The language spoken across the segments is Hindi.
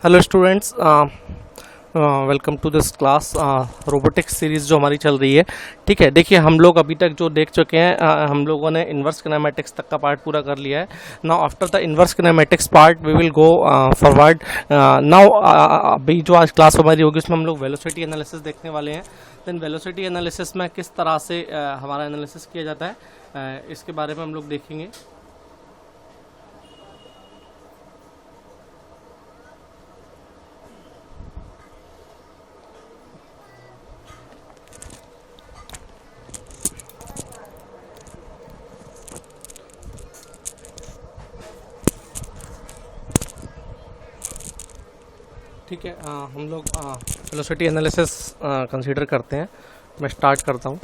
Hello students, welcome to this class robotics series जो हमारी चल रही है। ठीक है, देखिए हम लोग अभी तक जो देख चुके हैं, हम लोगों ने इन्वर्स किनेमैटिक्स तक का पार्ट पूरा कर लिया है। Now after the inverse kinematics part we will go forward. Now अभी जो आज क्लास हमारी होगी उसमें हम लोग वेलोसिटी एनालिसिस देखने वाले हैं। देन वेलोसिटी एनालिसिस में किस तरह से हमारा एनालिसिस किया जाता है, इसके बारे में हम लोग देखेंगे। ठीक है, हम लोग वेलोसिटी एनालिसिस कंसीडर करते हैं। मैं स्टार्ट करता हूँ।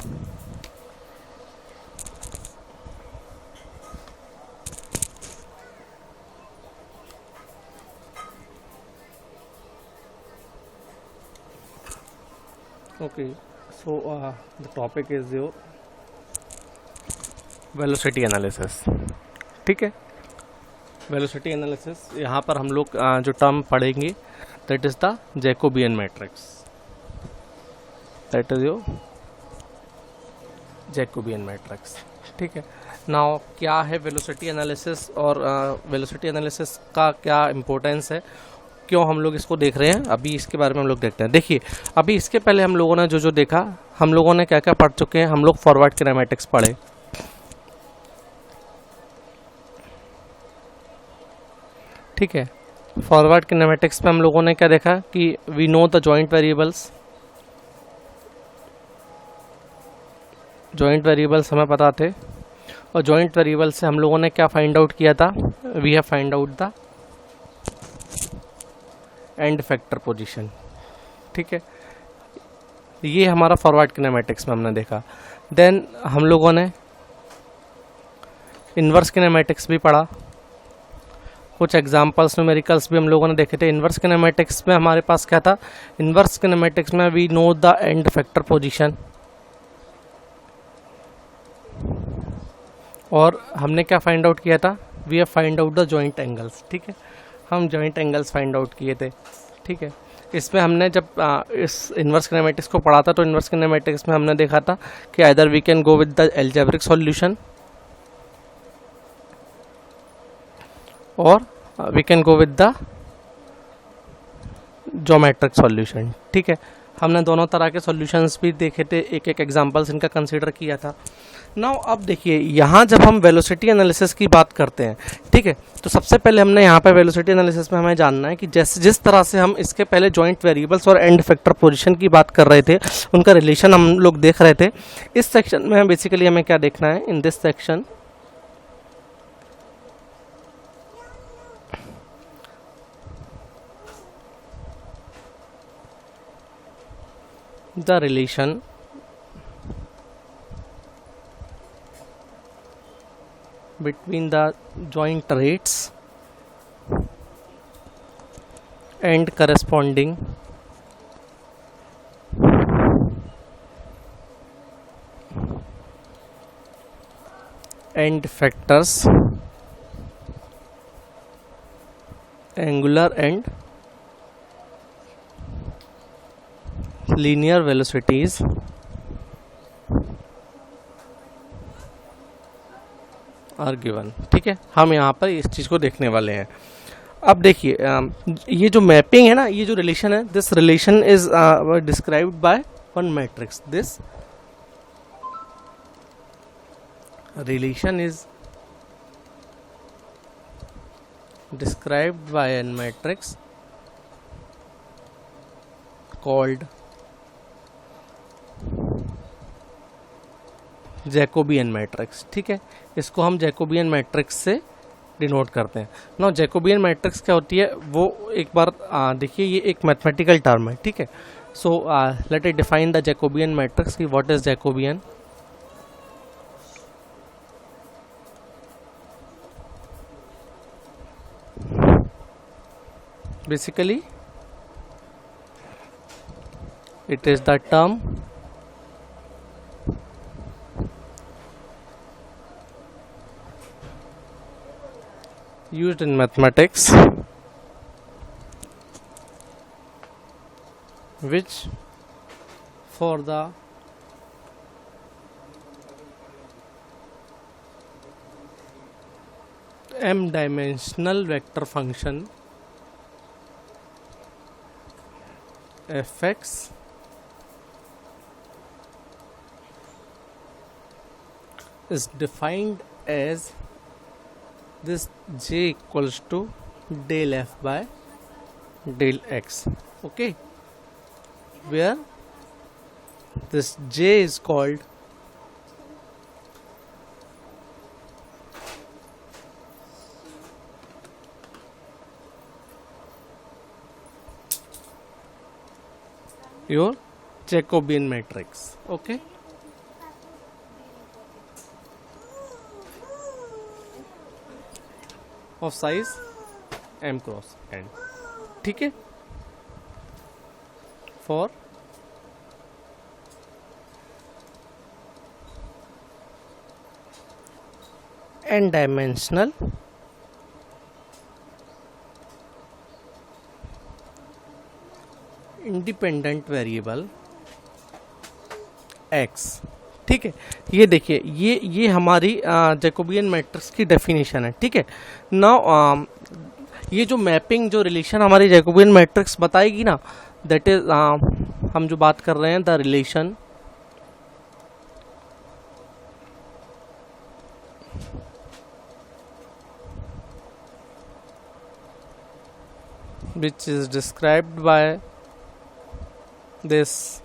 Okay, so the topic is your velocity analysis. ठीक है, वेलोसिटी एनालिसिस यहाँ पर हम लोग जो टर्म पढ़ेंगे that is the Jacobian matrix. That is your Jacobian matrix. ठीक है, नाउ क्या है वेलोसिटी एनालिसिस और वेलोसिटी एनालिसिस का क्या इम्पोर्टेंस है, क्यों हम लोग इसको देख रहे हैं, अभी इसके बारे में हम लोग देखते हैं। देखिए, अभी इसके पहले हम लोगों ने जो देखा, हम लोगों ने क्या क्या पढ़ चुके हैं। हम लोग फॉरवर्ड किनेमैटिक्स पढ़े। ठीक है, फॉरवर्ड किनेमैटिक्स में हम लोगों ने क्या देखा कि we know the joint variables. Joint variables हमें पता थे, और जॉइंट वेरिएबल से हम लोगों ने क्या फाइंड आउट किया था, we have find out the end factor position. ठीक है, ये हमारा फॉरवर्ड किनेमैटिक्स में हमने देखा। देन हम लोगों ने इन्वर्स किनेमैटिक्स भी पढ़ा, कुछ एग्जांपल्स न्यूमेरिकल्स भी हम लोगों ने देखे थे। इन्वर्स किनेमैटिक्स में हमारे पास क्या था, इन्वर्स किनेमैटिक्स में we know the end factor position, और हमने क्या फाइंड आउट किया था, we have find out the joint angles. ठीक है, हम जॉइंट एंगल्स फाइंड आउट किए थे। ठीक है, इसमें हमने जब इस इन्वर्स किनेमैटिक्स को पढ़ा था तो इन्वर्स किनेमैटिक्स में हमने देखा था कि either we can go with the algebraic solution और we can go with the geometric solution. ठीक है, हमने दोनों तरह के सॉल्यूशंस भी देखे थे, एक एक एग्जांपल्स इनका कंसीडर किया था। नाउ अब देखिए, यहाँ जब हम वेलोसिटी एनालिसिस की बात करते हैं, ठीक है, तो सबसे पहले हमने यहाँ पे वेलोसिटी एनालिसिस में हमें जानना है कि जैसे जिस तरह से हम इसके पहले जॉइंट वेरिएबल्स और एंड फैक्टर पोजीशन की बात कर रहे थे, उनका रिलेशन हम लोग देख रहे थे। इस सेक्शन में बेसिकली हमें क्या देखना है, in this section the relation between the joint rates and corresponding end factors, angular and linear velocities are given. ठीक है, हम यहाँ पर इस चीज़ को देखने वाले हैं। अब देखिए, ये जो मैपिंग है ना, ये जो रिलेशन है, this relation is described by one matrix. This relation is described by an matrix called Jacobian matrix. ठीक है, इसको हम जैकोबियन मैट्रिक्स से डिनोट करते हैं। ना जैकोबियन मैट्रिक्स क्या होती है, वो एक बार देखिए, ये एक मैथमेटिकल टर्म है। ठीक है, so let it define the Jacobian matrix की what is Jacobian. Basically it is the term used in mathematics which for the m-dimensional vector function fx is defined as this j equals to del f by del x. Okay, where this j is called your Jacobian matrix. Okay, of size m cross n. ठीक है, for n dimensional independent variable x. ठीक है, ये देखिए, ये हमारी जैकोबियन मैट्रिक्स की डेफिनेशन है. ठीक है, नाउ ये जो मैपिंग, जो रिलेशन हमारी जैकोबियन मैट्रिक्स बताएगी ना, दैट इज हम जो बात कर रहे हैं, the relation which is described by this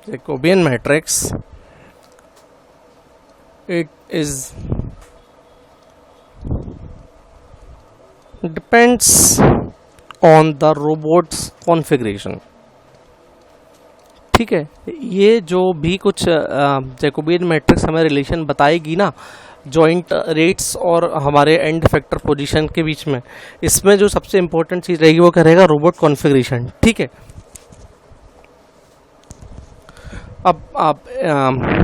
Jacobian matrix. It is depends on the robot's configuration. ठीक है, ये जो भी कुछ जैकोबियन मैट्रिक्स हमें रिलेशन बताएगी ना, जॉइंट रेट्स और हमारे एंड इफेक्टर पोजीशन के बीच में, इसमें जो सबसे इंपॉर्टेंट चीज़ रहेगी वो क्या रहेगा, रोबोट कॉन्फ़िगरेशन. ठीक है, अब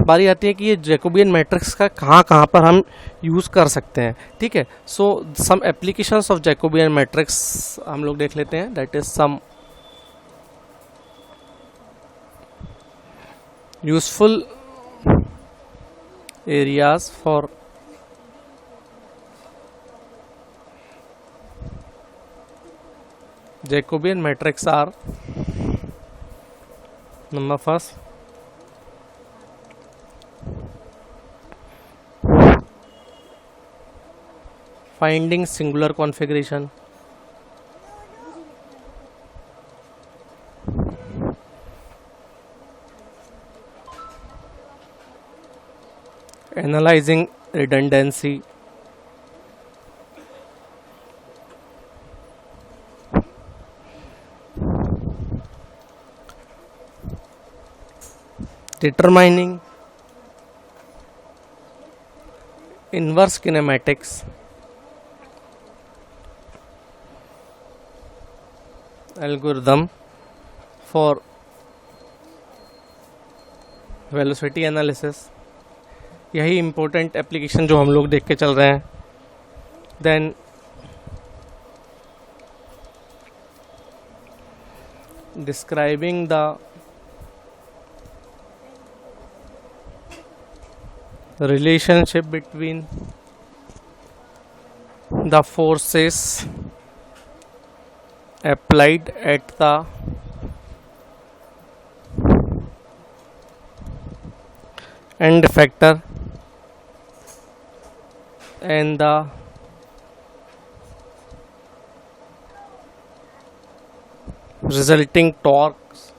बारी आती है कि ये जैकोबियन मैट्रिक्स का कहाँ पर हम यूज़ कर सकते हैं. ठीक है, so some applications of Jacobian matrix हम लोग देख लेते हैं. That is some useful areas for Jacobian matrix are: number first, finding singular configuration. Analyzing redundancy. Determining inverse kinematics. Algorithm for velocity analysis. यही इम्पोर्टेंट एप्लीकेशन जो हम लोग देख के चल रहे हैं. Then describing the relationship between the forces applied at the end effector and the resulting torques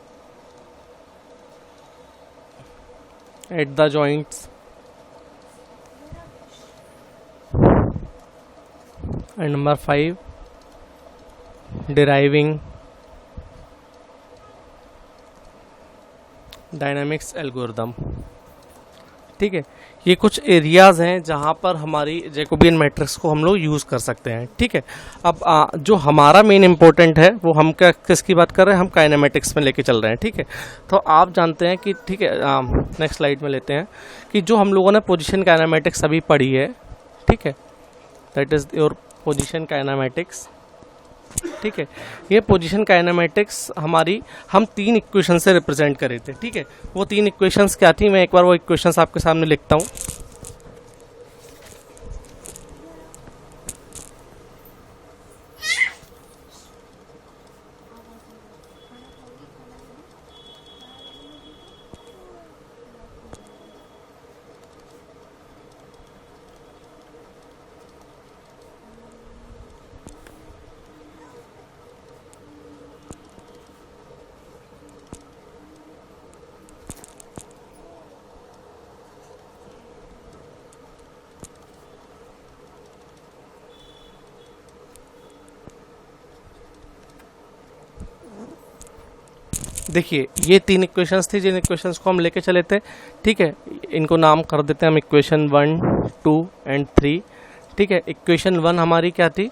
at the joints. And number 5, deriving dynamics algorithm. ठीक है, ये कुछ एरियाज़ हैं जहाँ पर हमारी जैकोबियन मैट्रिक्स को हम लोग यूज़ कर सकते हैं. ठीक है, अब जो हमारा मेन इम्पोर्टेंट है वो हम किसकी बात कर रहे हैं, हम काइनेमेटिक्स में लेके चल रहे हैं. ठीक है, तो आप जानते हैं कि, ठीक है, नेक्स्ट स्लाइड में लेते हैं कि जो हम लोगों ने पोजीशन काइनेमेटिक्स अभी पढ़ी है, ठीक है, that is your position kinematics. ठीक है, ये पोजीशन काइनेमेटिक्स हमारी हम 3 इक्वेशन से रिप्रेजेंट करे थे। ठीक है, वो 3 इक्वेशंस क्या थी, मैं एक बार वो इक्वेशंस आपके सामने लिखता हूँ। देखिए, ये 3 इक्वेशंस थी जिन इक्वेशंस को हम लेके चले थे। ठीक है, इनको नाम कर देते हैं हम इक्वेशन 1, 2 एंड 3। ठीक है, इक्वेशन 1 हमारी क्या थी,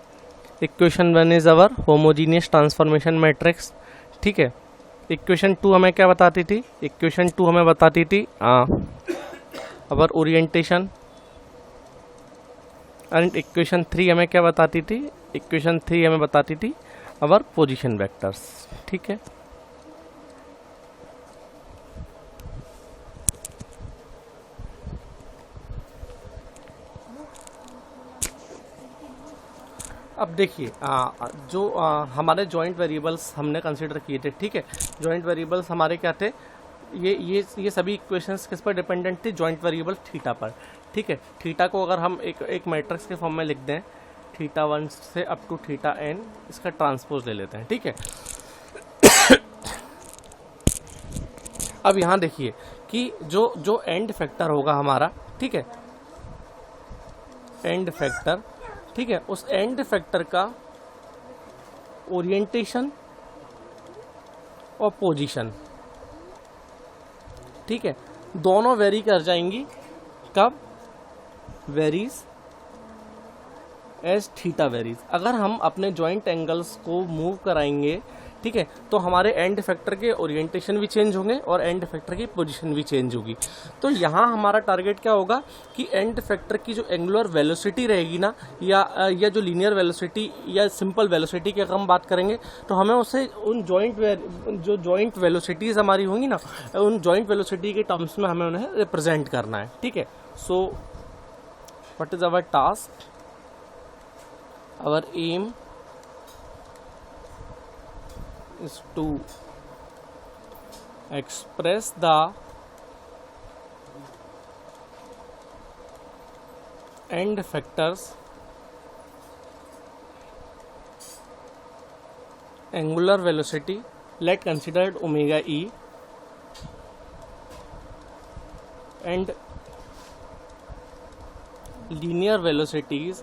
equation 1 is our homogeneous transformation matrix. ठीक है, इक्वेशन 2 हमें क्या बताती थी, इक्वेशन 2 हमें बताती थी अवर ओरिएंटेशन। एंड इक्वेशन 3 हमें क्या बताती थी, इक्वेशन 3 हमें बताती थी अवर पोजीशन वेक्टर्स। ठीक है, अब देखिए जो हमारे जॉइंट वेरिएबल्स हमने कंसिडर किए थे। ठीक है, जॉइंट वेरिएबल्स हमारे क्या थे, ये सभी इक्वेशंस किस पर डिपेंडेंट थी, जॉइंट वेरिएबल थीटा पर। ठीक है, थीटा को अगर हम एक मैट्रिक्स के फॉर्म में लिख दें, थीटा 1 से अप टू थीटा n, इसका ट्रांसपोज ले लेते हैं। ठीक है, अब यहाँ देखिए कि जो एंड फैक्टर होगा हमारा, ठीक है, एंड फैक्टर, ठीक है, उस एंड फैक्टर का ओरिएंटेशन और पोजीशन, ठीक है, दोनों वेरी कर जाएंगी। कब, वेरीज एज थीटा वेरीज। अगर हम अपने जॉइंट एंगल्स को मूव कराएंगे, ठीक है, तो हमारे एंड फैक्टर के ओरिएंटेशन भी चेंज होंगे और एंड फैक्टर की पोजीशन भी चेंज होगी। तो यहाँ हमारा टारगेट क्या होगा कि एंड फैक्टर की जो एंगुलर वेलोसिटी रहेगी ना, या जो लीनियर वेलोसिटी या सिंपल वेलोसिटी की अगर हम बात करेंगे, तो हमें उसे उन जो जॉइंट वेलोसिटीज हमारी होंगी ना, उन जॉइंट वेलोसिटी के टर्म्स में हमें उन्हें रिप्रेजेंट करना है। ठीक है, so what is our task, our aim is to express the end factors angular velocity, let considered omega e, and linear velocities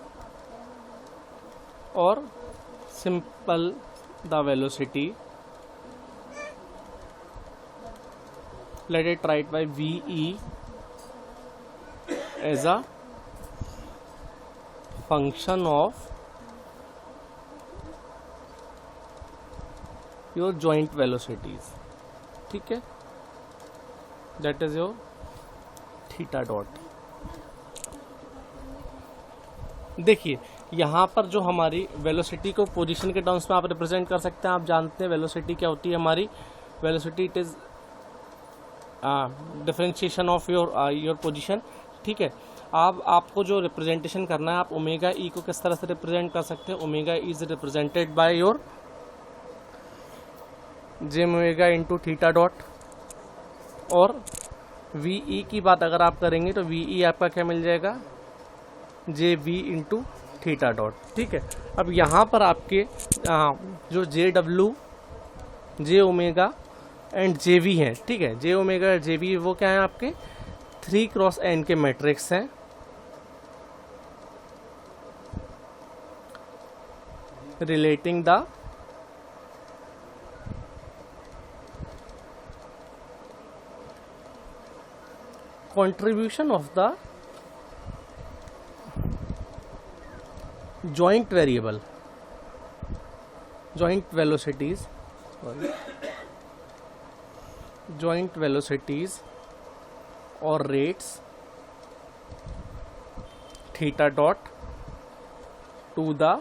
or simple the velocity, let it write by VE as a function of your joint velocities. ठीक है, that is your theta dot. देखिए यहाँ पर जो हमारी वेलोसिटी को पोजीशन के टर्म्स में आप रिप्रेजेंट कर सकते हैं। आप जानते हैं वेलोसिटी क्या होती है हमारी, velocity it is differentiation of your position. ठीक है, आपको जो रिप्रेजेंटेशन करना है, आप ओमेगा ई को किस तरह से रिप्रेजेंट कर सकते हैं, omega E is represented by your J omega into theta dot, और वी ई की बात अगर आप करेंगे तो वी ई आपका क्या मिल जाएगा, J V into theta dot. ठीक है, अब यहाँ पर आपके जो J W, J omega and J V हैं, ठीक है, जे ओमेगा जे वी वो क्या है आपके 3x n के मैट्रिक्स हैं। Relating the contribution of the joint variable, joint velocities, joint velocities or rates theta dot to the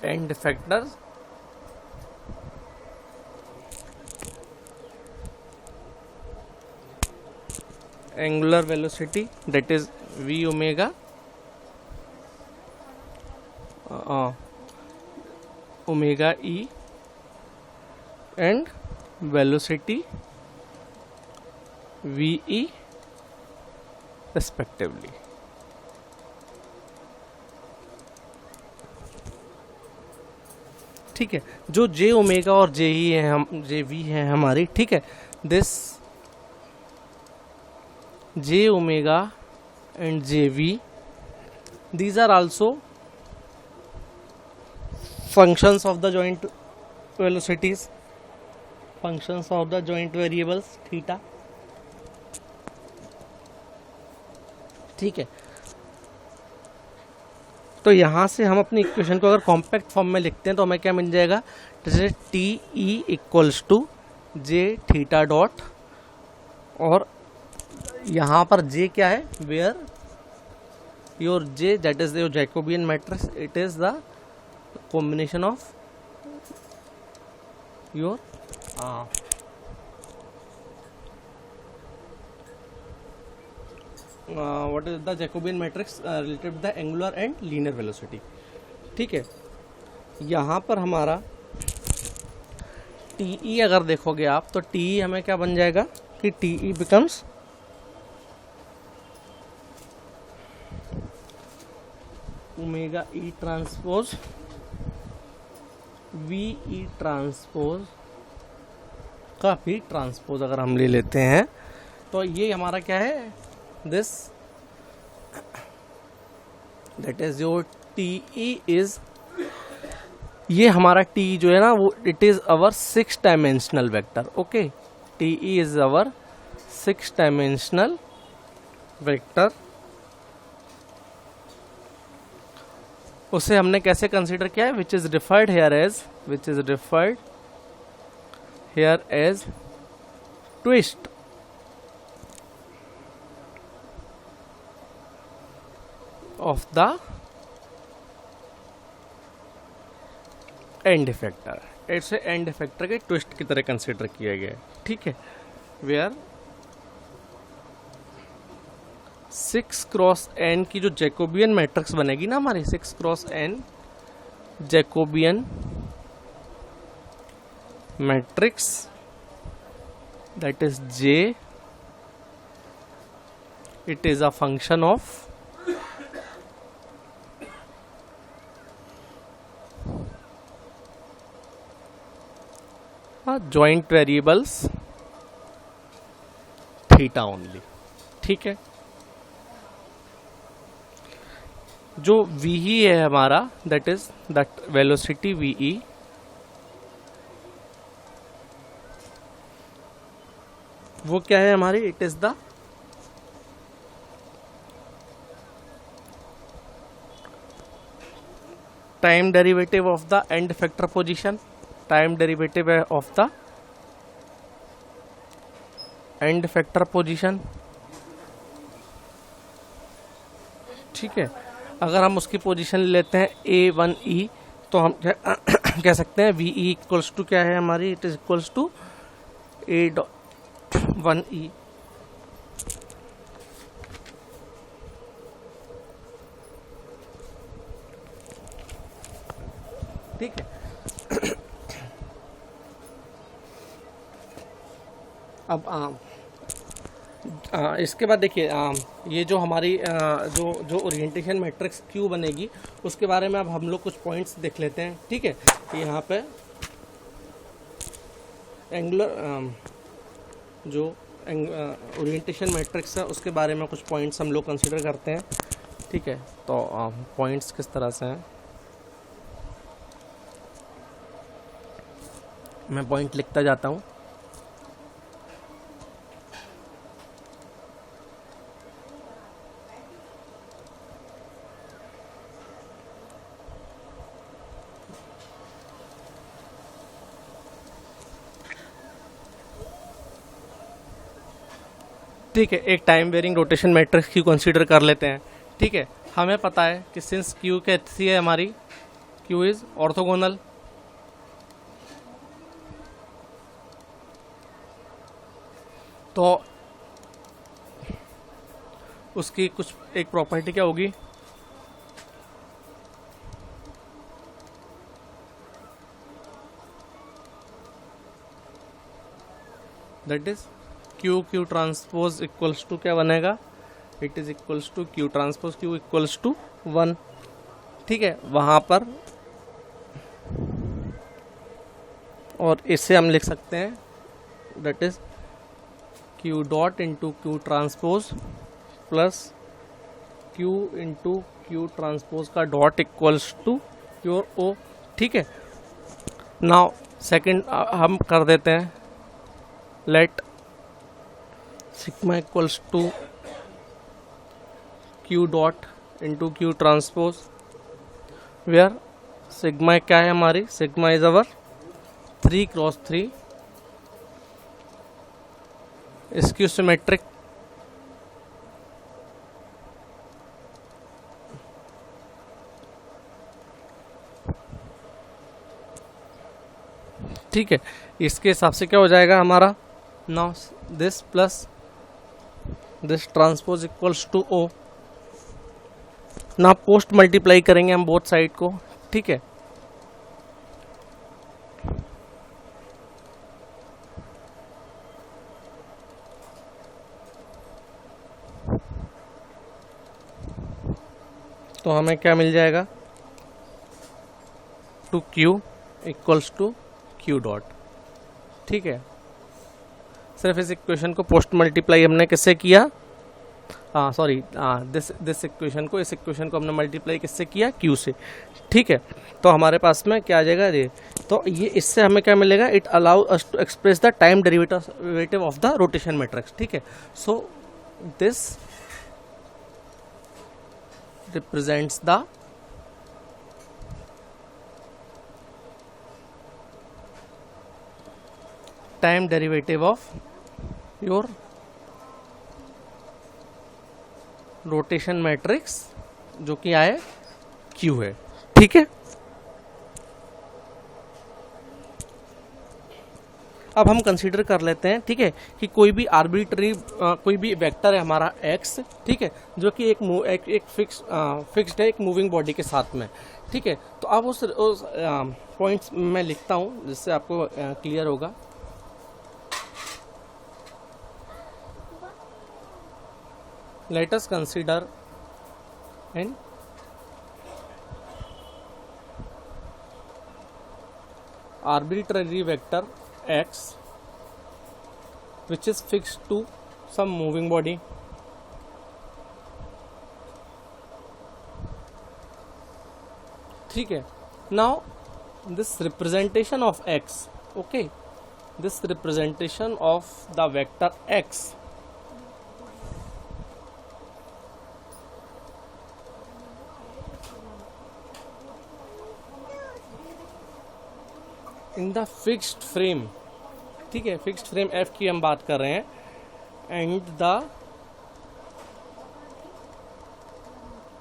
end effector angular velocity, that is v omega omega e, and velocity ve respectively. ठीक है, जो जे ओमेगा और जे ई है, हम जे वी है हमारी, ठीक है, this J omega and J V, these are also functions of the joint velocities, functions of the joint variables theta. ठीक है, तो यहाँ से हम अपनी इक्वेशन को अगर कॉम्पैक्ट फॉर्म में लिखते हैं तो हमें क्या मिल जाएगा, जैसे T E equals to J theta dot, और यहाँ पर जे क्या है, where your J that is your Jacobian matrix, it is the combination of your what is the Jacobian matrix related to the angular and linear velocity. ठीक है, यहाँ पर हमारा TE अगर देखोगे आप तो TE हमें क्या बन जाएगा कि TE becomes ओमेगा ई ट्रांसपोज वी ई ट्रांसपोज का भी ट्रांसपोज अगर हम ले लेते हैं तो ये हमारा क्या है, this that is your T E is, ये हमारा टी जो है ना वो it is our 6 dimensional vector. Okay, T E is our 6 dimensional vector. उसे हमने कैसे कंसीडर किया है, which is referred here as twist of the end effector. ऐसे एंड इफेक्टर के ट्विस्ट की तरह कंसीडर किया गया है. ठीक है, वेयर 6 क्रॉस एन की जो जैकोबियन मैट्रिक्स बनेगी ना हमारी, 6 cross N Jacobian matrix, that is J, it is a function of joint variables theta only. ठीक है, जो वी ई है हमारा, that is that velocity V E, वो क्या है हमारी, it is the time derivative of the end effector position, time derivative of the end effector position. ठीक है, अगर हम उसकी पोजीशन लेते हैं A1E तो हम कह सकते हैं वी ई इक्वल्स टू क्या है हमारी, it is equals to A1E. ठीक है, अब इसके बाद देखिए ये जो हमारी जो ओरिएंटेशन मैट्रिक्स क्यू बनेगी उसके बारे में अब हम लोग कुछ पॉइंट्स देख लेते हैं. ठीक है, यहाँ पे एंगुलर जो ओरिएंटेशन मैट्रिक्स है उसके बारे में कुछ पॉइंट्स हम लोग कंसीडर करते हैं. ठीक है, तो पॉइंट्स किस तरह से हैं, मैं पॉइंट लिखता जाता हूँ. ठीक है, एक time varying rotation matrix Q consider कर लेते हैं। ठीक है, हमें पता है कि सिंस क्यू कैसी है हमारी, क्यू इज ऑर्थोगोनल, तो उसकी कुछ एक प्रॉपर्टी क्या होगी, that is Q Q transpose equals to क्या बनेगा, it is equals to Q transpose Q equals to 1। ठीक है, वहाँ पर और इससे हम लिख सकते हैं that is Q dot into Q transpose plus Q into Q transpose का dot equals to your O. ठीक है, नाउ सेकंड हम कर देते हैं, let sigma equals to Q dot into Q transpose, where sigma क्या है हमारी, sigma is our 3x3 skew symmetric. ठीक है, इसके हिसाब से क्या हो जाएगा हमारा, now this plus this transpose equals to O. ना पोस्ट मल्टीप्लाई करेंगे हम बोथ साइड को। ठीक है, तो हमें क्या मिल जाएगा, to Q equals to Q dot. ठीक है, सिर्फ इस इक्वेशन को पोस्ट मल्टीप्लाई हमने किससे किया, सॉरी दिस इक्वेशन को, इस इक्वेशन को हमने मल्टीप्लाई किससे किया, क्यू से। ठीक है, तो हमारे पास में क्या आ जाएगा ये, तो ये इससे हमें क्या मिलेगा, it allow us to express the time derivative of the rotation matrix. ठीक है, so this represents the time derivative of your rotation matrix जो कि आए Q है। ठीक है, अब हम कंसीडर कर लेते हैं, ठीक है, कि कोई भी आर्बिट्री कोई भी वेक्टर है हमारा x, ठीक है, जो कि एक फिक्स्ड है एक मूविंग बॉडी के साथ में। ठीक है, तो अब उस पॉइंट्स मैं लिखता हूँ जिससे आपको क्लियर होगा। Let us consider N arbitrary vector x which is fixed to some moving body. ठीक है, now this representation of x, okay, this representation of the vector x in the fixed frame, ठीक है, फिक्स्ड फ्रेम एफ की हम बात कर रहे हैं, and the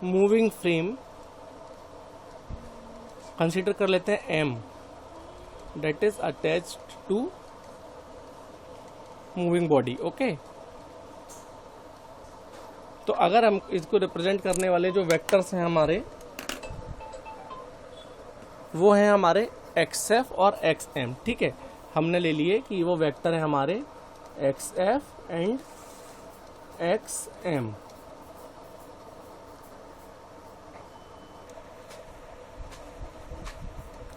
moving frame consider कर लेते हैं M, that is attached to moving body. Okay, तो अगर हम इसको रिप्रेजेंट करने वाले जो वेक्टर्स हैं हमारे, वो हैं हमारे XF और XM। ठीक है, हमने ले लिए कि वो वेक्टर है हमारे XF एंड XM।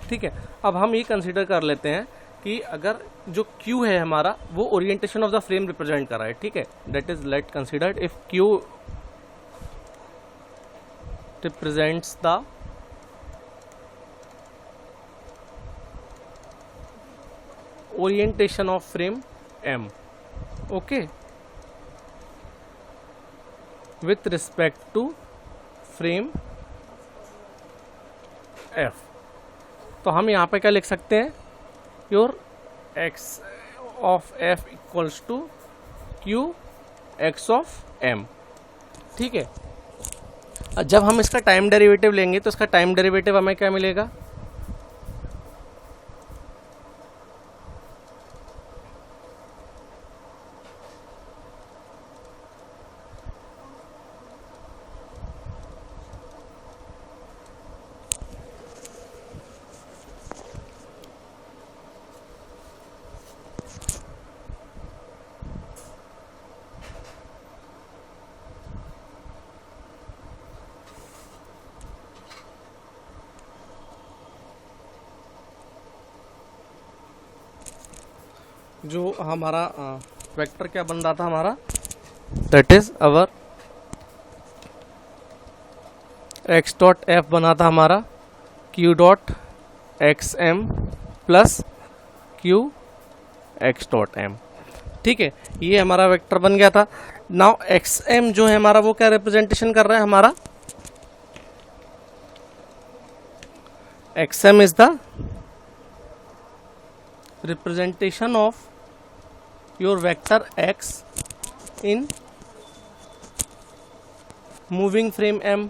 ठीक है, अब हम ये कंसीडर कर लेते हैं कि अगर जो Q है हमारा वो orientation of the frame represent कर रहा है। ठीक है, that is let considered if Q represents the orientation of frame M, okay, with respect to frame F, तो हम यहाँ पे क्या लिख सकते हैं, your x of F equals to Q X of M. ठीक है, जब हम इसका टाइम डेरिवेटिव लेंगे तो इसका टाइम डेरिवेटिव हमें क्या मिलेगा, जो हमारा वेक्टर क्या बन रहा था हमारा, that is our X dot F बना था हमारा Q dot X M plus Q X dot M. ठीक है, ये हमारा वेक्टर बन गया था। नाउ एक्स एम जो है हमारा वो क्या रिप्रेजेंटेशन कर रहा है, हमारा X M is the representation of your vector x in moving frame m।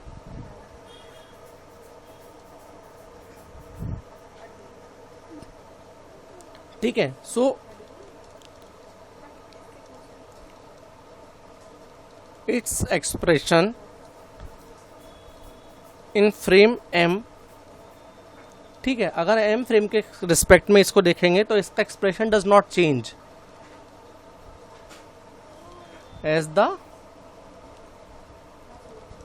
ठीक है, so its expression in frame m। ठीक है, अगर एम फ्रेम के रिस्पेक्ट में इसको देखेंगे तो इसका expression does not change as the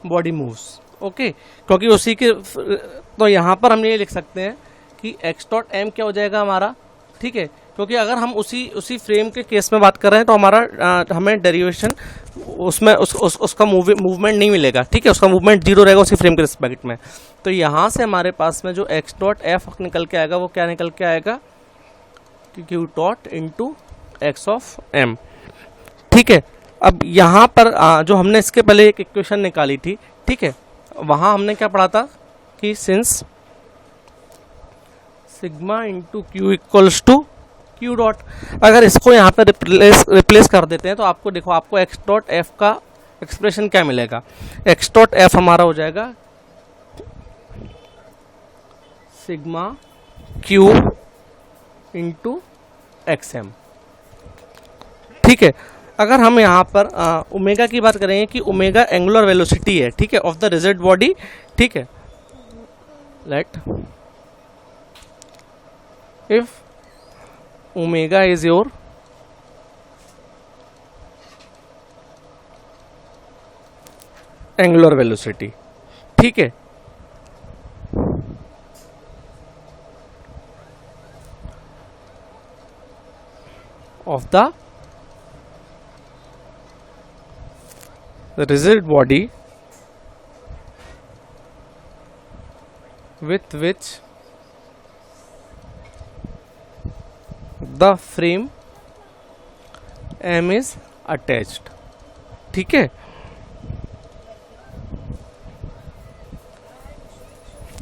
body moves. Okay, क्योंकि उसी के, तो यहां पर हम ये लिख सकते हैं कि एक्स डॉट एम क्या हो जाएगा हमारा। ठीक है, क्योंकि अगर हम उसी फ्रेम के केस में बात कर रहे हैं तो हमारा हमें डेरिवेशन उसमें उसका मूवमेंट नहीं मिलेगा। ठीक है, उसका मूवमेंट जीरो रहेगा उसी फ्रेम के रिस्पेक्ट में। तो यहाँ से हमारे पास में जो एक्स डॉट एफ निकल के आएगा वो क्या निकल के आएगा, Q dot into X of M. ठीक है, अब यहाँ पर जो हमने इसके पहले एक इक्वेशन निकाली थी, ठीक है, वहाँ हमने क्या पढ़ा था कि since sigma into Q equals to Q dot, अगर इसको यहाँ पर रिप्लेस कर देते हैं तो आपको देखो, आपको एक्स डॉट एफ का एक्सप्रेशन क्या मिलेगा। एक्स डॉट एफ हमारा हो जाएगा sigma Q into X M. ठीक है, अगर हम यहाँ पर ओमेगा की बात करेंगे कि ओमेगा एंगुलर वेलोसिटी है, ठीक है, ऑफ द रिजिड बॉडी। ठीक है, let if omega is your angular velocity. ठीक है, of the rigid body with which the frame M is attached। ठीक है,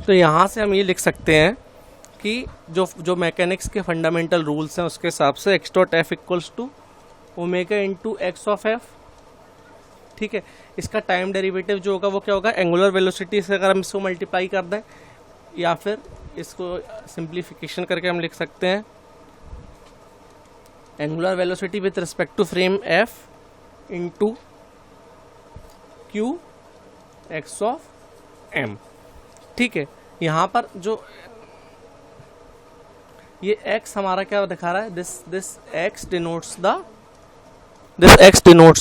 तो यहाँ से हम ये लिख सकते हैं कि जो मैकेनिक्स के फंडामेंटल रूल्स हैं उसके हिसाब से X dot F equals to omega into X of F. ठीक है, इसका टाइम डेरिवेटिव जो होगा वो क्या होगा, एंगुलर वेलोसिटी से अगर हम इसको मल्टीप्लाई कर दें या फिर इसको सिंप्लीफिकेशन करके हम लिख सकते हैं angular velocity with respect to frame F into Q X of M. ठीक है, यहाँ पर जो ये x हमारा क्या दिखा रहा है, this x denotes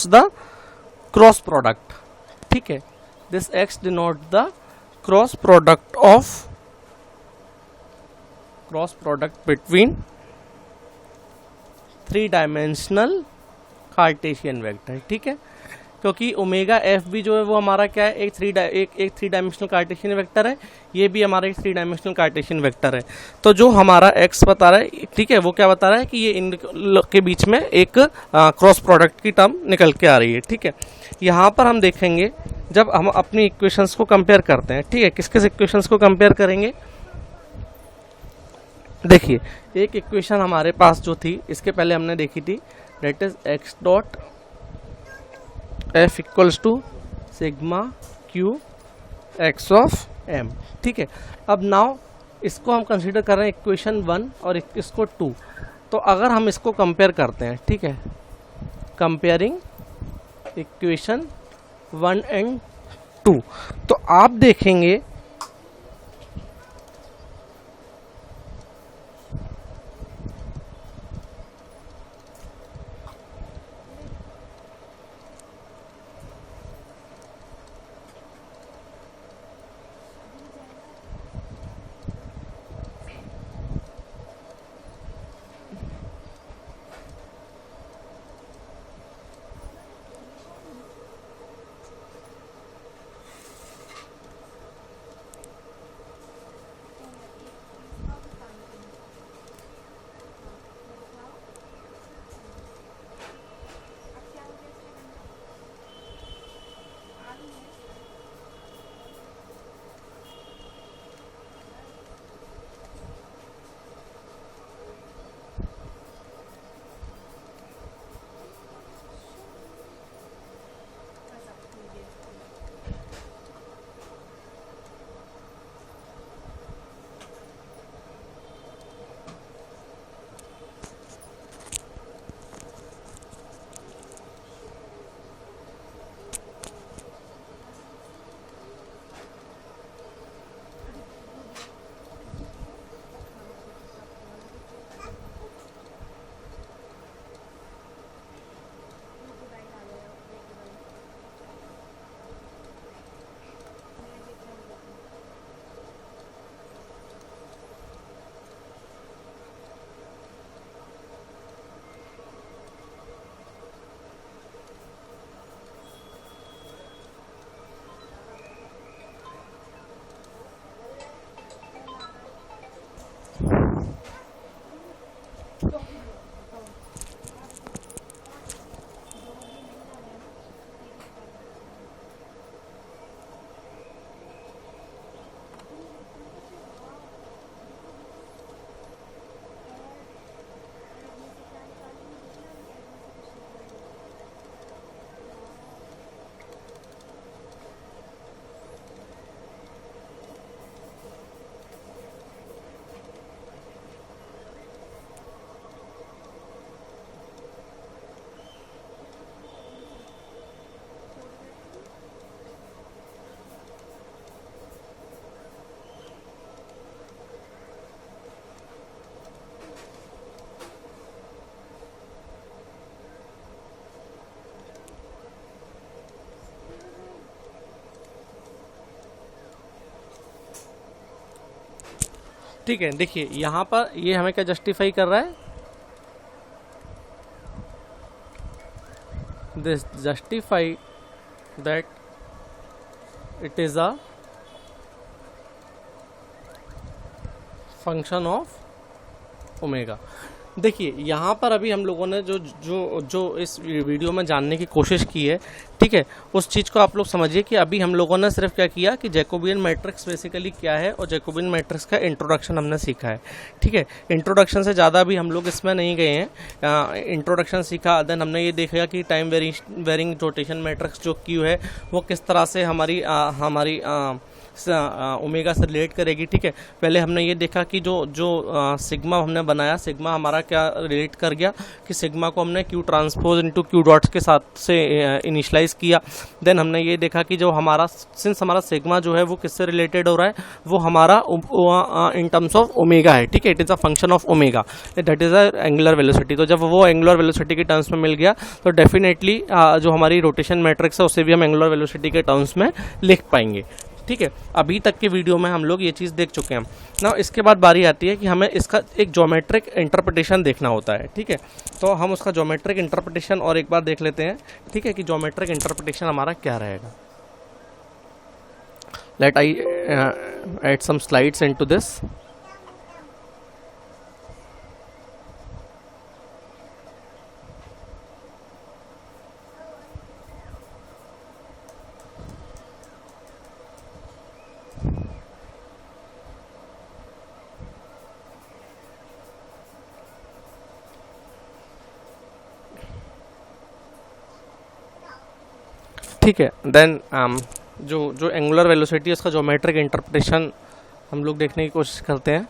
the cross product. ठीक है, this x denote the cross product between 3 dimensional Cartesian vector. ठीक है, क्योंकि ओमेगा एफ भी जो है वो हमारा क्या है, एक थ्री डायमेंशनल कार्टेशियन वेक्टर है, ये भी हमारा एक 3 डायमेंशनल कार्टेशियन वेक्टर है। तो जो हमारा एक्स बता रहा है, ठीक है, वो क्या बता रहा है कि ये इन के बीच में एक क्रॉस प्रोडक्ट की टर्म निकल के आ रही है। ठीक है, यहाँ पर हम देखेंगे जब हम अपनी इक्वेशंस को कंपेयर करते हैं। ठीक है, किस किस इक्वेशंस को कंपेयर करेंगे, देखिए एक इक्वेशन हमारे पास जो थी इसके पहले हमने देखी थी, that is X dot F equals to sigma Q X of M. ठीक है, अब नाउ इसको हम कंसीडर कर रहे हैं इक्वेशन 1 और इसको 2। तो अगर हम इसको कंपेयर करते हैं, ठीक है, कंपेयरिंग इक्वेशन 1 एंड 2, तो आप देखेंगे ठीक है, देखिए यहाँ पर ये हमें क्या जस्टिफाई कर रहा है, this justify that it is a function of omega. देखिए यहाँ पर अभी हम लोगों ने जो जो जो इस वीडियो में जानने की कोशिश की है, ठीक है, उस चीज़ को आप लोग समझिए कि अभी हम लोगों ने सिर्फ क्या किया कि जैकोबियन मैट्रिक्स बेसिकली क्या है और जैकोबियन मैट्रिक्स का इंट्रोडक्शन हमने सीखा है। ठीक है, इंट्रोडक्शन से ज़्यादा भी हम लोग इसमें नहीं गए हैं। इंट्रोडक्शन सीखा, देन हमने ये देखा कि टाइम वेरिंग रोटेशन मैट्रिक्स जो क्यू है वो किस तरह से हमारी ओमेगा से रिलेट करेगी। ठीक है, पहले हमने ये देखा कि जो जो सिग्मा हमने बनाया, सिग्मा हमारा क्या रिलेट कर गया कि सिग्मा को हमने Q transpose into Q dots के साथ से इनिशलाइज किया। देन हमने ये देखा कि जो हमारा सिंस हमारा सिग्मा जो है वो किससे रिलेटेड हो रहा है, वो हमारा इन टर्म्स ऑफ ओमेगा है। ठीक है, it is a function of omega, that is a angular velocity. तो जब वो एंगुलर वेलोसिटी के टर्म्स में मिल गया तो डेफिनेटली जो हमारी रोटेशन मैट्रिक्स है उसे भी हम एंगुलर वेलोसिटी के टर्म्स में लिख पाएंगे। ठीक है, अभी तक के वीडियो में हम लोग ये चीज़ देख चुके हैं ना। इसके बाद बारी आती है कि हमें इसका एक ज्योमेट्रिक इंटरप्रिटेशन देखना होता है। ठीक है, तो हम उसका ज्योमेट्रिक इंटरप्रिटेशन और एक बार देख लेते हैं। ठीक है, कि ज्योमेट्रिक इंटरप्रिटेशन हमारा क्या रहेगा। Let I add some slides into this. ठीक है। देन जो जो एंगुलर वेलोसिटी है उसका ज्योमेट्रिक इंटरप्रिटेशन हम लोग देखने की कोशिश करते हैं।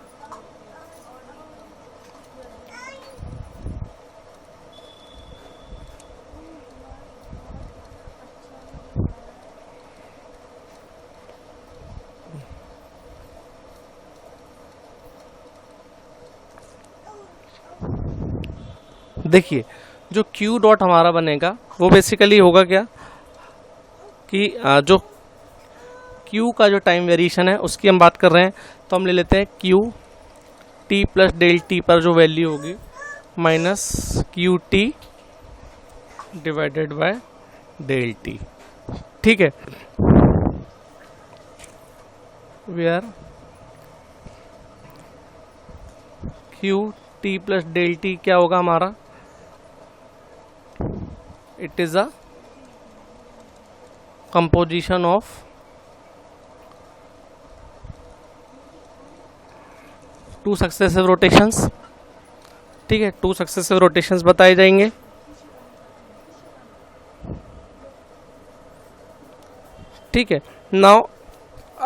देखिए जो क्यू डॉट हमारा बनेगा वो बेसिकली होगा क्या कि जो क्यू का जो टाइम वेरिएशन है उसकी हम बात कर रहे हैं, तो हम ले लेते हैं Q T plus del T पर जो वैल्यू होगी minus Q T divided by del T. ठीक है, where Q T plus del T क्या होगा हमारा, it is a composition of two successive rotations. ठीक है, टू सक्सेसिव रोटेशंस बताए जाएंगे। ठीक है, नाउ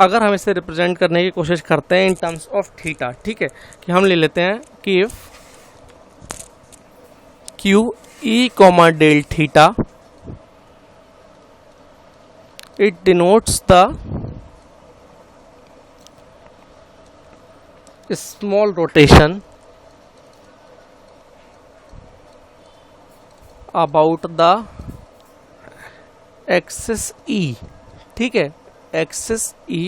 अगर हम इसे रिप्रेजेंट करने की कोशिश करते हैं इन टर्म्स ऑफ थीटा, ठीक है, कि हम ले लेते हैं कि if Q E comma del theta it denotes the small rotation about the axis E। ठीक है, axis E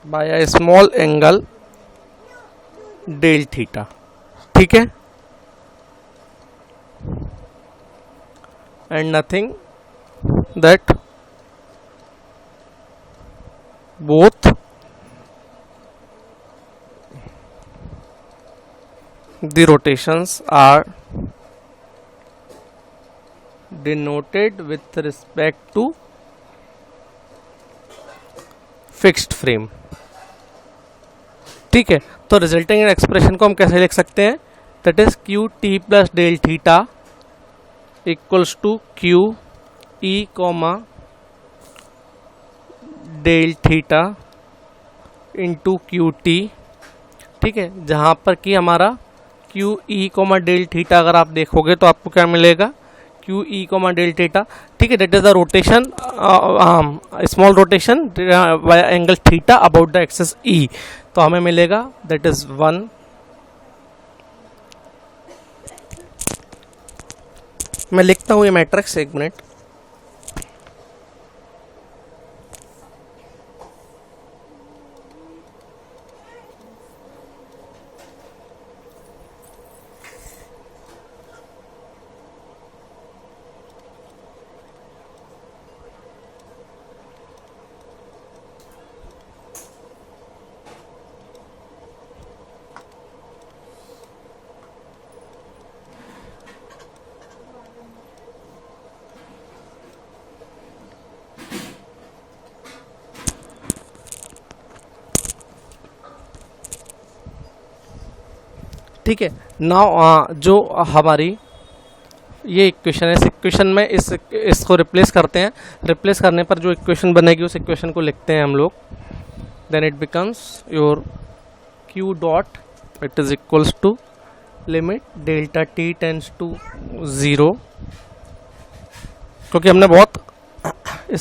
by a small angle del theta। ठीक है, and nothing that both the rotations are denoted with respect to fixed frame। ठीक है, तो रिजल्टिंग एक्सप्रेशन को हम कैसे लिख सकते हैं, that is Q T plus del theta equals to Q E comma del theta into Q T. ठीक है, जहाँ पर कि हमारा Q E comma del theta अगर आप देखोगे तो आपको क्या मिलेगा, Q E comma del theta. ठीक है, that is the rotation, small rotation by angle theta about the axis E. तो हमें मिलेगा दैट इज 1 मैं लिखता हूँ ये मैट्रिक्स, एक मिनट। ठीक है, नाउ जो हमारी ये इक्वेशन है, इस इक्वेशन में इसको रिप्लेस करते हैं। रिप्लेस करने पर जो इक्वेशन बनेगी उस इक्वेशन को लिखते हैं हम लोग, then it becomes your Q dot it is equals to limit delta T tends to 0, क्योंकि हमने बहुत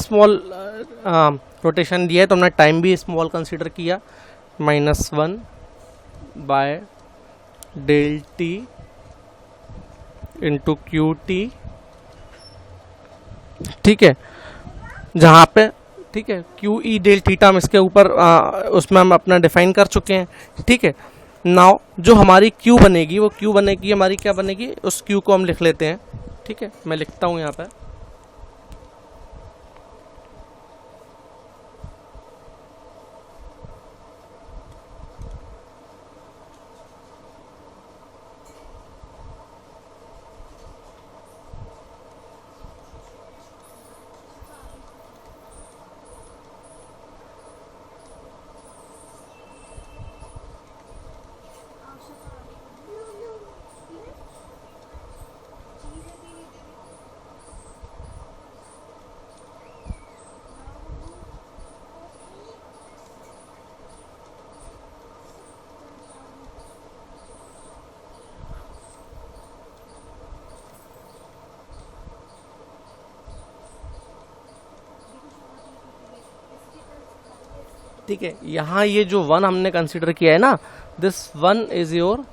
स्मॉल रोटेशन दिया है तो हमने टाइम भी स्मॉल कंसीडर किया, -1 by del T into Q T. ठीक है, जहाँ पे ठीक है क्यू ई डेल थीटा हम इसके ऊपर उसमें हम अपना डिफाइन कर चुके हैं। ठीक है, नाउ जो हमारी क्यू बनेगी वो क्यू बनेगी हमारी क्या बनेगी, उस क्यू को हम लिख लेते हैं। ठीक है, मैं लिखता हूँ यहाँ पे, ठीक है, यहाँ ये जो 1 हमने कंसिडर किया है ना, this 1 is your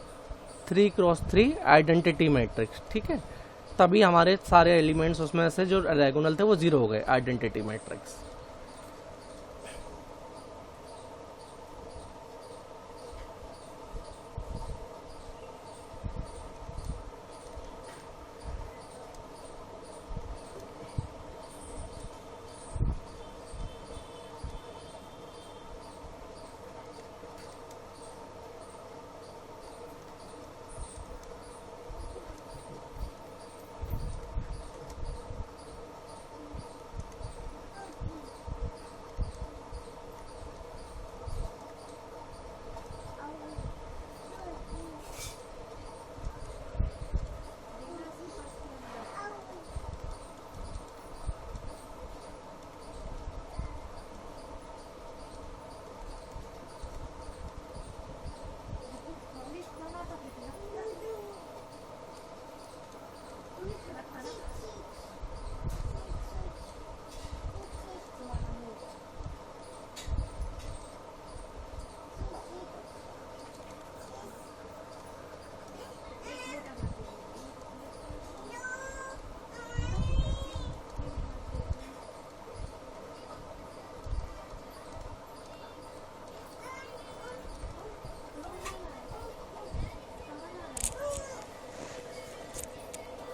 3x3 identity matrix. ठीक है, तभी हमारे सारे एलिमेंट्स उसमें से जो डायगोनल थे वो 0 हो गए आइडेंटिटी मैट्रिक्स।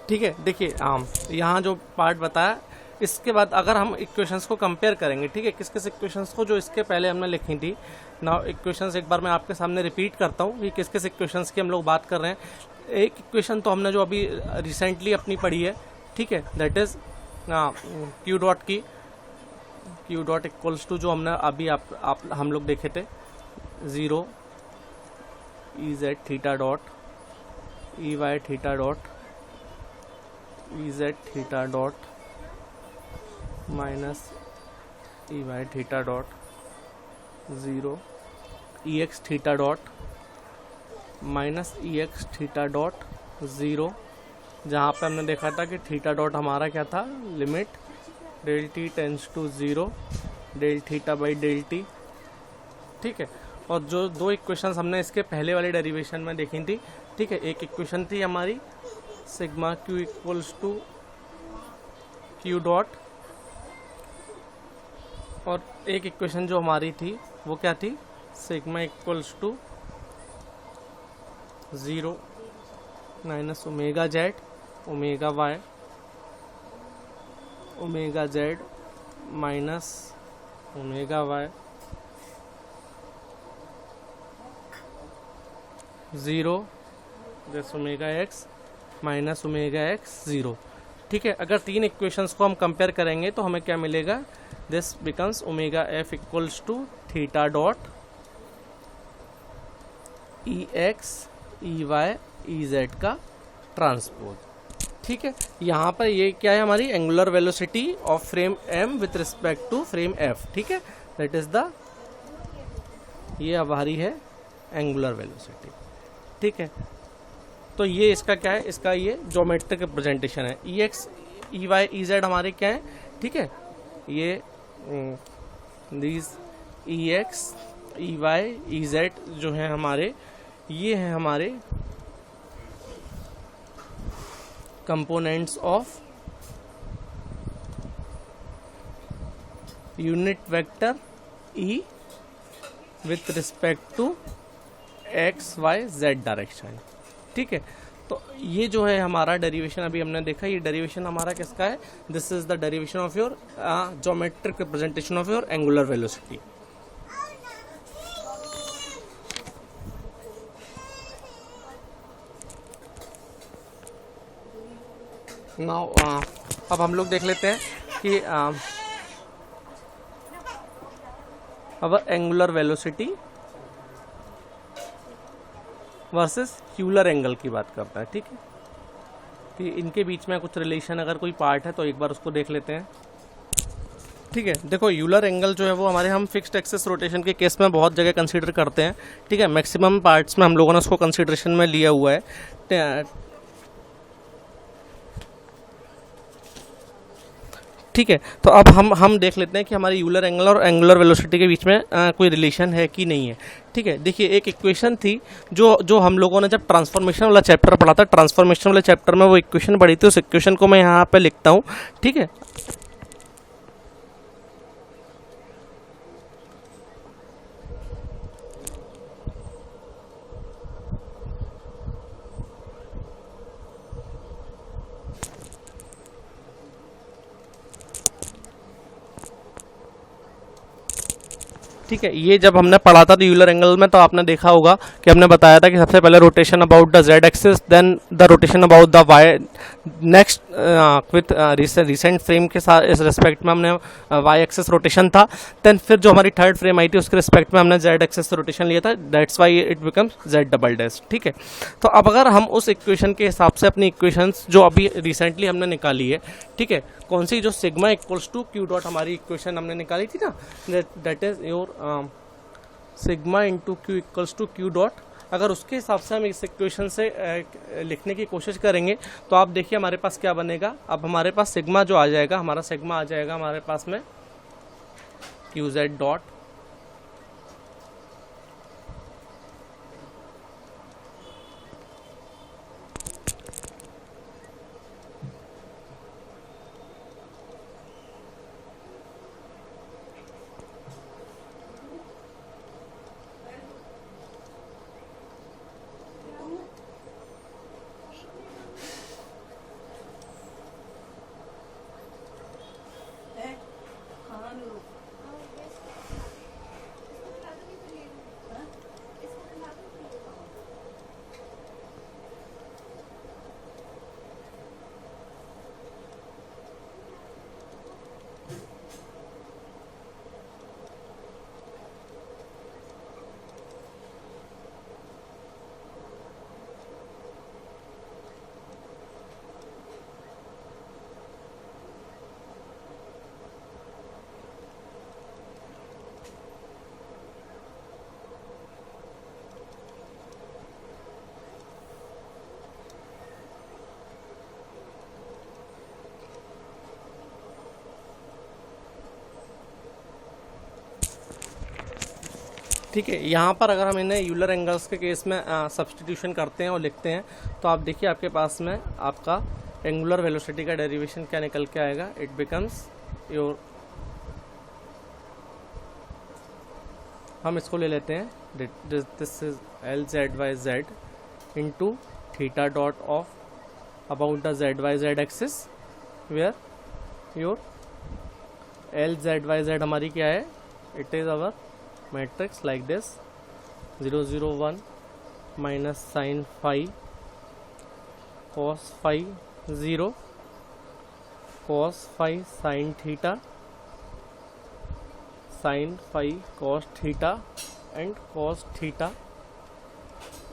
ठीक है, देखिए यहाँ जो पार्ट बताया, इसके बाद अगर हम इक्वेशंस को कंपेयर करेंगे, ठीक है, किस किस इक्वेशंस को जो इसके पहले हमने लिखी थी ना, इक्वेशंस एक बार मैं आपके सामने रिपीट करता हूँ कि किस किस इक्वेशंस की हम लोग बात कर रहे हैं। एक इक्वेशन तो हमने जो अभी रिसेंटली अपनी पढ़ी है, ठीक है, दैट इज क्यू डॉट की, क्यू डॉट इक्वल्स टू जो हमने अभी हम लोग देखे थे 0 E Z theta dot E Y theta dot E Z theta dot minus E Y theta dot 0 E X theta dot minus E X theta dot 0, जहाँ पे हमने देखा था कि थीटा डॉट हमारा क्या था, limit del T tends to 0 del theta by del T. ठीक है, और जो दो इक्वेशंस हमने इसके पहले वाले डेरिवेशन में देखी थी, ठीक है, एक इक्वेशन थी हमारी sigma Q equals to Q dot, और एक इक्वेशन जो हमारी थी वो क्या थी, sigma equals to 0 minus omega Z omega Y omega Z minus omega Y 0 जैसे omega X minus omega X 0। ठीक है, अगर तीन इक्वेशंस को हम कंपेयर करेंगे तो हमें क्या मिलेगा, this becomes omega F equals to theta dot E X E Y E Z का ट्रांसपोज। ठीक है, यहाँ पर ये क्या है, हमारी angular velocity of frame M with respect to frame F. ठीक है, दैट इज द, ये हमारी है एंगुलर वेलोसिटी। ठीक है, तो ये इसका क्या है, इसका ये ज्योमेट्रिक रिप्रेजेंटेशन है। E X E Y E Z हमारे क्या है, ठीक है, ये these E X E Y E Z जो है हमारे, ये है हमारे components of unit vector E with respect to X Y Z direction. ठीक है, तो ये जो है हमारा डेरिवेशन अभी हमने देखा, ये डेरिवेशन हमारा किसका है, this is the derivation of your geometric representation of your angular velocity. Now अब हम लोग देख लेते हैं कि अब angular velocity versus Euler angle की बात करता है। ठीक है, कि इनके बीच में कुछ रिलेशन अगर कोई पार्ट है तो एक बार उसको देख लेते हैं। ठीक है, देखो यूलर एंगल जो है वो हमारे हम फिक्स्ड एक्सिस रोटेशन के केस में बहुत जगह कंसीडर करते हैं। ठीक है, मैक्सिमम पार्ट्स में हम लोगों ने उसको कंसीडरेशन में लिया हुआ है। ठीक है। तो अब हम देख लेते हैं कि हमारी यूलर एंगल और एंगुलर वेलोसिटी के बीच में कोई रिलेशन है कि नहीं है। ठीक है, देखिए एक इक्वेशन थी जो हम लोगों ने जब ट्रांसफॉर्मेशन वाला चैप्टर पढ़ा था, ट्रांसफॉर्मेशन वाले चैप्टर में वो इक्वेशन पढ़ी थी, उस इक्वेशन को मैं यहाँ पे लिखता हूँ। ठीक है, ठीक है। ये जब हमने पढ़ा था यूलर एंगल में, तो आपने देखा होगा कि हमने बताया था कि सबसे पहले rotation about the Z axis, then the rotation about the Y, next with recent frame के साथ इस रिस्पेक्ट में हमने वाई एक्सिस रोटेशन था, देन फिर जो हमारी थर्ड फ्रेम आई थी उसके रिस्पेक्ट में हमने जेड एक्सिस रोटेशन लिया था, that's why it becomes Z double dash. ठीक है, तो अब अगर हम उस इक्वेशन के हिसाब से अपनी इक्वेशंस जो अभी रिसेंटली हमने निकाली है, ठीक है, कौन सी, जो sigma equals to Q dot हमारी इक्वेशन हमने निकाली थी ना, that is your sigma into Q equals to Q dot, अगर उसके हिसाब से हम इस इक्वेशन से लिखने की कोशिश करेंगे तो आप देखिए हमारे पास क्या बनेगा। अब हमारे पास सिग्मा जो आ जाएगा, हमारा सिग्मा आ जाएगा हमारे पास में क्यू जेड डॉट ठीक है। यहाँ पर अगर हम इन्हें यूलर एंगल्स के केस में सब्सटीट्यूशन करते हैं और लिखते हैं तो आप देखिए आपके पास में आपका एंगुलर वेलोसिटी का डेरिवेशन क्या निकल के आएगा, इट बिकम्स योर, हम इसको ले लेते हैं, this is L Z Y Z into theta dot of about the Z Y Z axis, where your L Z Y Z हमारी क्या है, it is our matrix like this 0 0 1 minus sin phi cos phi 0 cos phi sin theta sin phi cos theta and cos theta,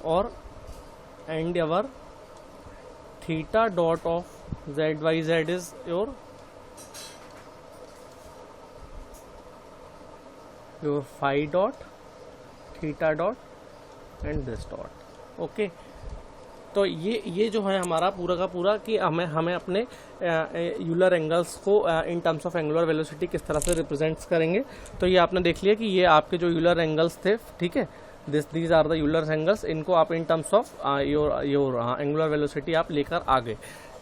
और and our theta dot of z y z is your phi dot, theta dot and this dot। Okay, तो ये जो है हमारा पूरा का पूरा कि हमें अपने यूलर एंगल्स को इन टर्म्स ऑफ एंगुलर वेलोसिटी किस तरह से रिप्रेजेंट्स करेंगे। तो ये आपने देख लिया कि ये आपके जो यूलर एंगल्स थे, ठीक है, these are the Euler angles, इनको आप in terms of your angular velocity आप लेकर आ गए।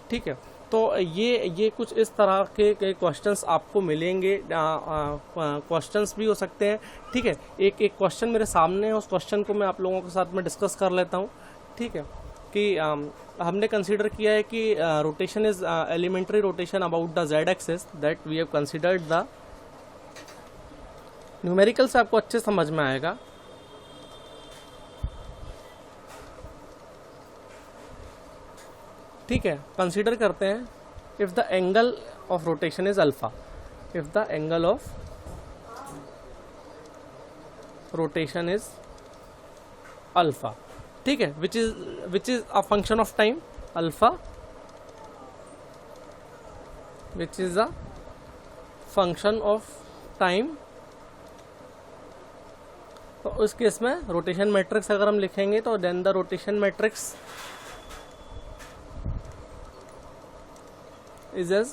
ठीक है, तो ये कुछ इस तरह के क्वेश्चंस आपको मिलेंगे, क्वेश्चंस भी हो सकते हैं। ठीक है, एक क्वेश्चन मेरे सामने है, उस क्वेश्चन को मैं आप लोगों के साथ में डिस्कस कर लेता हूँ। ठीक है, कि हमने कंसीडर किया है कि rotation is elementary rotation about the Z axis, that we have considered the, numerical से आपको अच्छे समझ में आएगा। ठीक है, कंसीडर करते हैं if the angle of rotation is alpha, if the angle of rotation is alpha, ठीक है, which is a function of time, alpha which is a function of time. तो उस केस में रोटेशन मैट्रिक्स अगर हम लिखेंगे तो then the rotation matrix is as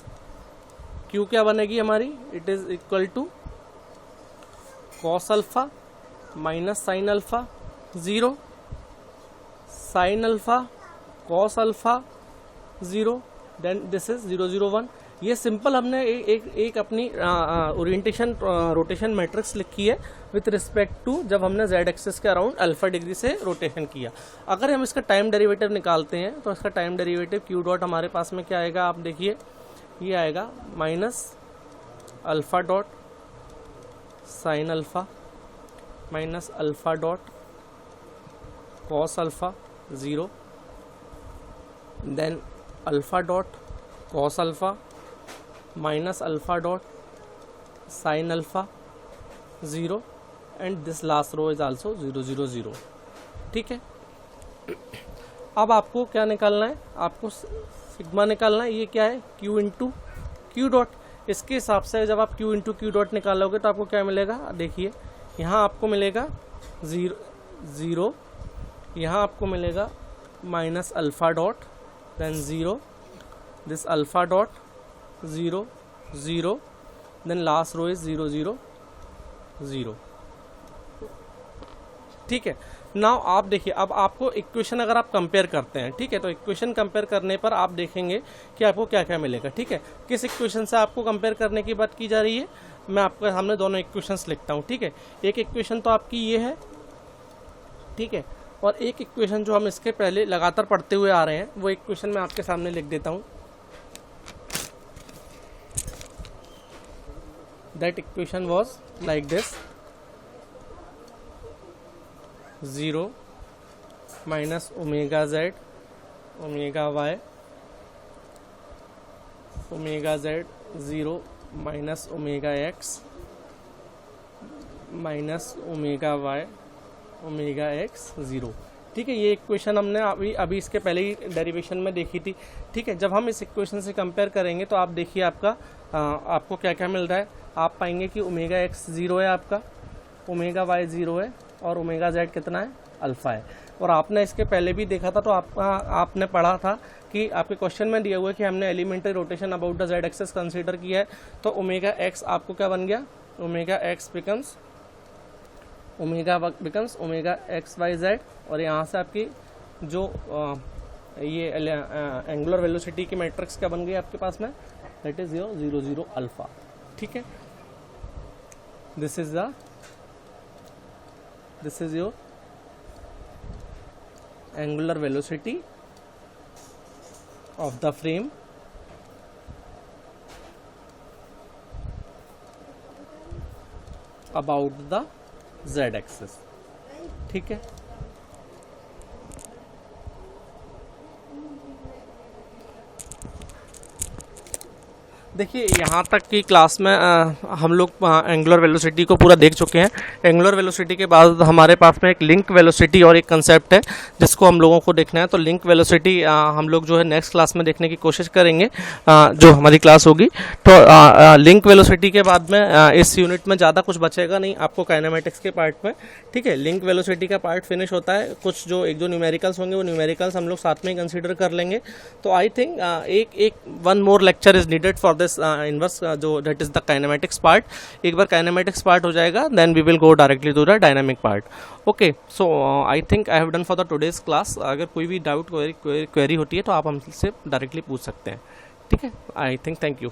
Q क्या बनेगी हमारी, it is equal to cos alpha minus sine alpha 0, sine alpha cos alpha 0, then this is 0 0 1। ये सिंपल हमने एक अपनी ओरिएंटेशन रोटेशन मैट्रिक्स लिखी है विथ रिस्पेक्ट टू जब हमने जेड एक्सिस के अराउंड अल्फा डिग्री से रोटेशन किया। अगर हम इसका टाइम डेरिवेटिव निकालते हैं तो इसका टाइम डेरिवेटिव क्यू डॉट हमारे पास में क्या आएगा, आप देखिए ये आएगा minus alpha dot sine alpha minus alpha dot cos alpha 0, then alpha dot cos alpha minus alpha dot sine alpha 0 and this last row is also 0 0 0। ठीक है, अब आपको क्या निकालना है, आपको सिग्मा निकालना है। ये क्या है, Q इंटू क्यू डॉट। इसके हिसाब से जब आप Q इंटू क्यू डॉट निकालोगे तो आपको क्या मिलेगा, देखिए यहाँ आपको मिलेगा 0, यहाँ आपको मिलेगा minus alpha dot then 0, this alpha dot 0 0, then last row is 0 0 0। ठीक है, नाउ आप देखिए, अब आपको इक्वेशन अगर आप कंपेयर करते हैं, ठीक है, तो इक्वेशन कंपेयर करने पर आप देखेंगे कि आपको क्या क्या मिलेगा। ठीक है, किस इक्वेशन से आपको कंपेयर करने की बात की जा रही है, मैं आपके सामने दोनों इक्वेशंस लिखता हूँ। ठीक है, एक इक्वेशन तो आपकी ये है, ठीक है, और एक इक्वेशन जो हम इसके पहले लगातार पढ़ते हुए आ रहे हैं वो इक्वेशन मैं आपके सामने लिख देता हूँ। That equation was like this, 0 minus omega Z omega Y omega Z 0 minus omega X minus omega Y omega X 0। ठीक है, ये इक्वेशन हमने अभी इसके पहले ही डेरिवेशन में देखी थी। ठीक है, जब हम इस इक्वेशन से कंपेयर करेंगे तो आप देखिए आपको क्या क्या मिल रहा है। आप पाएंगे कि ओमेगा एक्स 0 है, आपका ओमेगा वाई 0 है, और ओमेगा जेड कितना है, अल्फा है। और आपने इसके पहले भी देखा था, तो आपने पढ़ा था कि आपके क्वेश्चन में दिया हुआ है कि हमने elementary rotation about the Z axis consider किया है, तो ओमेगा एक्स आपको क्या बन गया, omega X becomes omega X Y Z, और यहाँ से आपकी जो ये एंगुलर वेलोसिटी की मैट्रिक्स क्या बन गई आपके पास में, दैट इज 0 0 0 अल्फा। ठीक है, this is your angular velocity of the frame about the Z axis. ठीक है, देखिए यहाँ तक की क्लास में हम लोग एंगुलर वेलोसिटी को पूरा देख चुके हैं। एंगुलर वेलोसिटी के बाद हमारे पास में एक लिंक वेलोसिटी और एक कंसेप्ट है जिसको हम लोगों को देखना है। तो लिंक वेलोसिटी हम लोग जो है नेक्स्ट क्लास में देखने की कोशिश करेंगे, जो हमारी क्लास होगी। तो लिंक वेलोसिटी के बाद में इस यूनिट में ज़्यादा कुछ बचेगा नहीं आपको काइनेमेटिक्स के पार्ट में। ठीक है, लिंक वेलोसिटी का पार्ट फिनिश होता है। कुछ जो एक दो न्यूमेरिकल्स होंगे वो न्यूमेरिकल्स हम लोग साथ में ही कंसिडर कर लेंगे। तो आई थिंक एक one more lecture is needed for inverse जो that is the kinematics part. एक बार काइनेमेटिक्स पार्ट हो जाएगा then we will go directly to the dynamic part. Okay, so I think I have done for the today's class. अगर कोई भी डाउट क्वेरी होती है तो आप हमसे डायरेक्टली पूछ सकते हैं। ठीक है, आई थिंक थैंक यू।